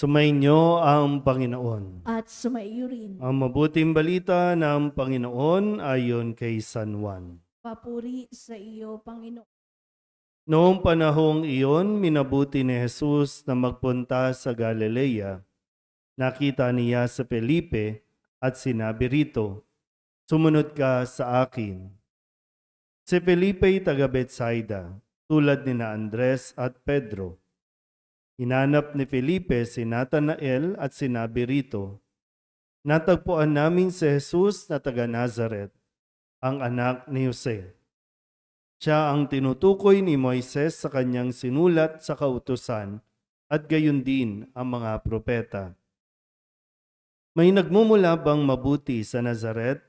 Sumainyo ang Panginoon. at sumaiyo rin. Ang mabuting balita ng Panginoon ayon kay San Juan. Papuri sa iyo, Panginoon. Noong panahong iyon, minabuti ni Jesus na magpunta sa Galilea. Nakita niya sa Felipe at sinabi rito, "Sumunod ka sa akin." Si Felipe ay taga Betsaida, tulad ni na Andres at Pedro. Hinanap ni Felipe si Natanael at sinabi rito, "Natagpuan namin si Jesus na taga Nazaret, ang anak ni Jose." Siya ang tinutukoy ni Moises sa kanyang sinulat sa kautusan at gayon din ang mga propeta. "May nagmumula bang mabuti sa Nazaret?"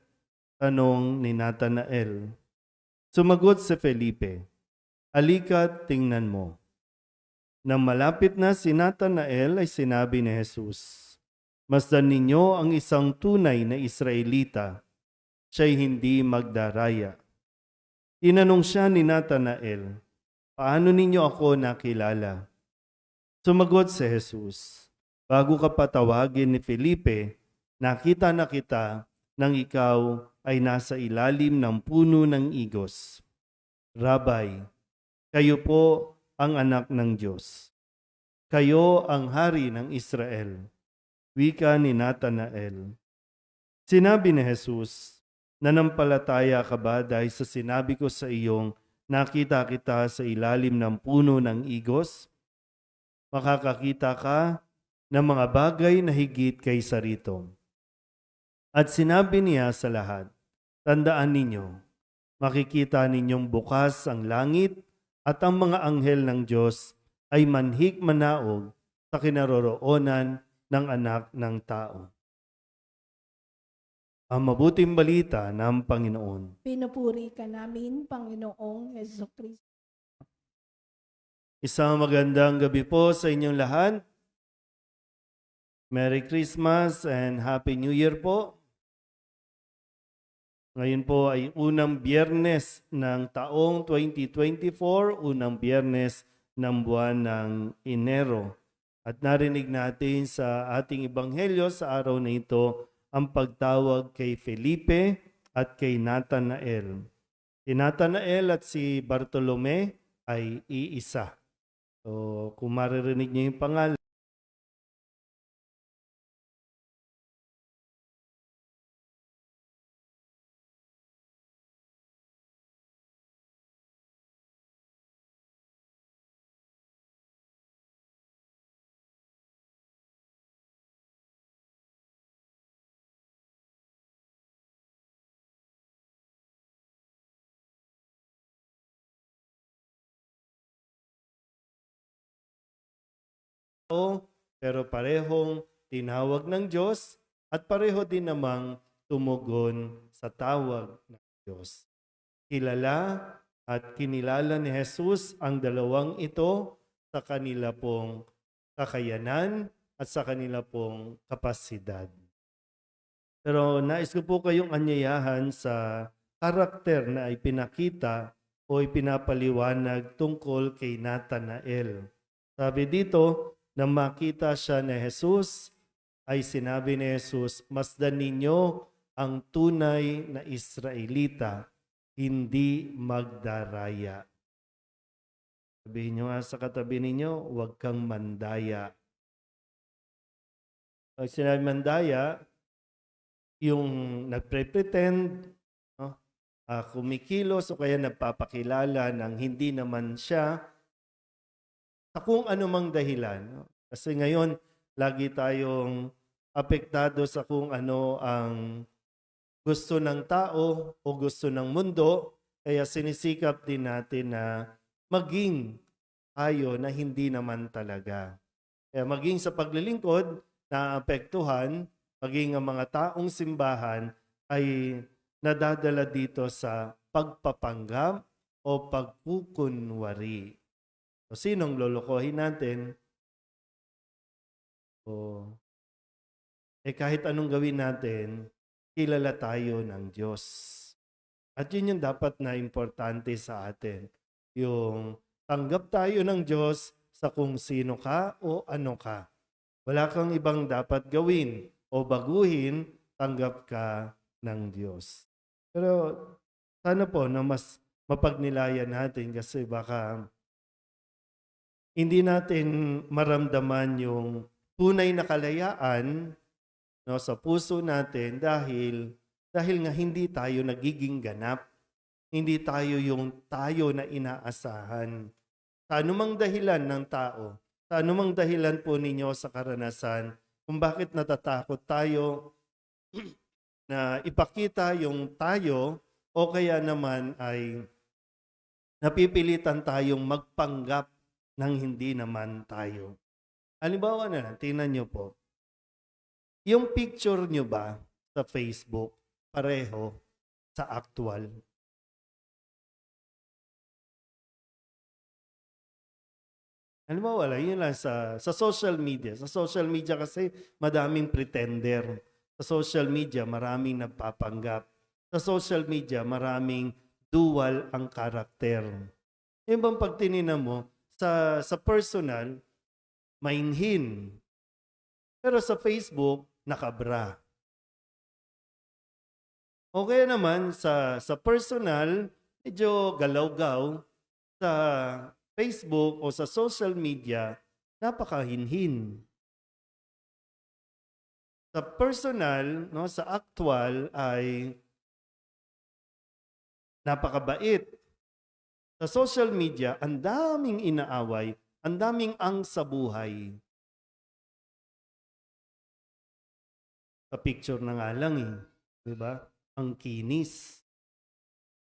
tanong ni Natanael. Sumagot si Felipe, "Halika't tingnan mo." Nang malapit na si Natanael ay sinabi ni Jesus, "Masdan ninyo ang isang tunay na Israelita, siya'y hindi magdaraya." Tinanong siya ni Natanael, "Paano ninyo ako nakilala?" Sumagot si Jesus, "Bago ka patawagin ni Felipe, nakita na kita nang ikaw ay nasa ilalim ng puno ng igos. Rabay, kayo po ang anak ng Diyos. Kayo ang hari ng Israel." Wika ni Natanael. Sinabi ni Jesus, "Nanampalataya ka ba dahil sa sinabi ko sa iyong nakita kita sa ilalim ng puno ng igos? Makakakita ka ng mga bagay na higit kaysa rito." At sinabi niya sa lahat, "Tandaan ninyo, makikita ninyong bukas ang langit at ang mga anghel ng Diyos ay manhik manaog sa kinaroroonan ng anak ng tao." Ang mabuting balita ng Panginoon. Pinupuri ka namin, Panginoong Jesucristo. Isang magandang gabi po sa inyong lahat. Merry Christmas and Happy New Year po. Ngayon po ay unang biyernes ng taong 2024, unang biyernes ng buwan ng Enero. At narinig natin sa ating ebanghelyo sa araw na ito ang pagtawag kay Felipe at kay Natanael. Si Natanael at si Bartolome ay iisa. So kung maririnig niyo yung pangalan, pero parehong tinawag ng Diyos at pareho din namang tumugon sa tawag ng Diyos. Kilala at kinilala ni Jesus ang dalawang ito sa kanila pong kakayanan at sa kanila pong kapasidad. Pero nais ko po kayong anyayahan sa karakter na ipinakita o ipinapaliwanag tungkol kay Natanael. Sabi dito, nang makita siya ni Jesus, ay sinabi ni Jesus, "Masdan ninyo ang tunay na Israelita, hindi magdaraya." Sabihin nyo nga sa katabi ninyo, "Huwag kang mandaya." Pag sinabi mandaya, yung nagpre-pretend, no? Kumikilos o kaya nagpapakilala ng hindi naman siya sa kung anumang dahilan. No? Kasi ngayon, lagi tayong apektado sa kung ano ang gusto ng tao o gusto ng mundo, kaya sinisikap din natin na maging tayo na hindi naman talaga. Kaya maging sa paglilingkod, naapektuhan, maging ang mga taong simbahan ay nadadala dito sa pagpapanggap o pagkukunwari. So, sinong lolokohin natin? Kahit anong gawin natin, kilala tayo ng Diyos. At yun yung dapat na importante sa atin. Yung tanggap tayo ng Diyos sa kung sino ka o ano ka. Wala kang ibang dapat gawin o baguhin, tanggap ka ng Diyos. Pero sana po na mas mapagnilayan natin kasi baka hindi natin maramdaman yung tunay na kalayaan, no, sa puso natin dahil nga hindi tayo nagiging ganap. Hindi tayo yung tayo na inaasahan. Sa anumang dahilan ng tao, sa anumang dahilan po ninyo sa karanasan, kung bakit natatakot tayo na ipakita yung tayo o kaya naman ay napipilitan tayong magpanggap ng hindi naman tayo. Halimbawa na lang, tingnan nyo po. Yung picture nyo ba sa Facebook, pareho sa actual? Halimbawa lang, yun lang sa social media. Sa social media kasi madaming pretender. Sa social media maraming nagpapanggap. Sa social media maraming dual ang karakter. Yung bang pag tininan mo, sa personal, mainhin. Pero sa Facebook, nakabra. O kaya naman sa personal, medyo galaw-gaw. Sa Facebook o sa social media, napakahinhin. Sa personal, no, sa actual ay napakabait. Sa social media, ang daming inaaway, ang daming ang sa buhay. Sa picture na nga lang eh, 'di ba? Ang kinis.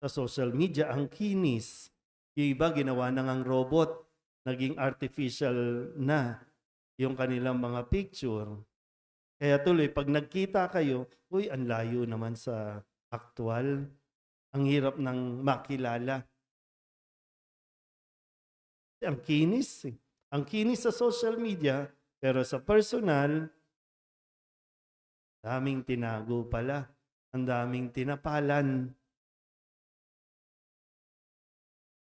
Sa social media, ang kinis. Yung iba ginawa na ngang robot, naging artificial na yung kanilang mga picture. Kaya tuloy, pag nagkita kayo, uy, ang layo naman sa actual. Ang hirap ng makilala. Ang kinis. Ang kinis sa social media, pero sa personal, daming tinago pala. Ang daming tinapalan.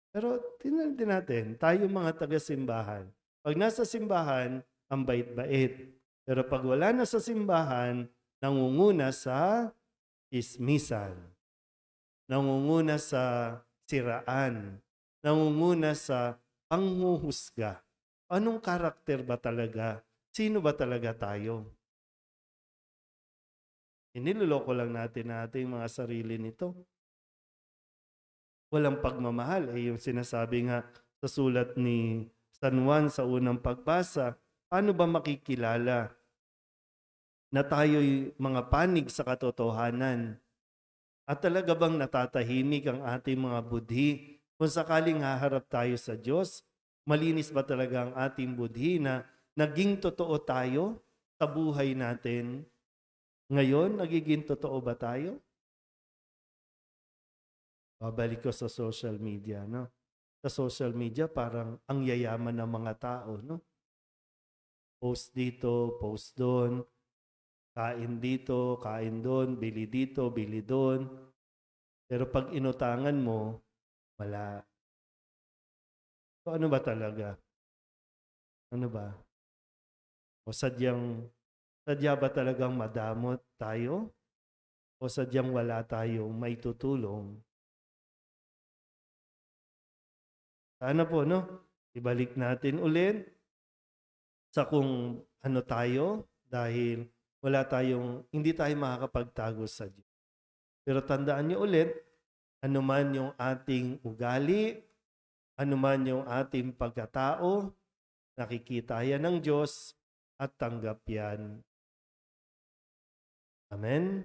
Pero tingnan din natin, tayo mga taga-simbahan. Pag nasa simbahan, ang bait-bait. Pero pag wala na sa simbahan, nangunguna sa ismisan. Nangunguna sa siraan. Nangunguna sa panghuhusga. Anong karakter ba talaga? Sino ba talaga tayo? Iniloloko lang natin ating mga sarili nito. Walang pagmamahal. Yung sinasabi nga sa sulat ni San Juan sa unang pagbasa, paano ba makikilala na tayo'y mga panig sa katotohanan? At talaga bang natatahimik ang ating mga budhi? Kung sakaling haharap tayo sa Diyos, malinis ba talaga ang ating budhi na naging totoo tayo sa buhay natin? Ngayon, nagiging totoo ba tayo? Babalik ko sa social media, no? Sa social media, parang ang yayaman ng mga tao, no? Post dito, post doon, kain dito, kain doon, bili dito, bili doon. Pero pag inutangan mo, wala. So ano ba talaga? Ano ba? O sadya ba talagang madamot tayo? O sadyang wala tayong may tutulong? Sana po, no? Ibalik natin ulit sa kung ano tayo dahil hindi tayo makakapagtago sa Diyos. Pero tandaan niyo ulit, anuman yung ating ugali, anuman yung ating pagkatao, nakikita yan ng Diyos at tanggap yan. Amen?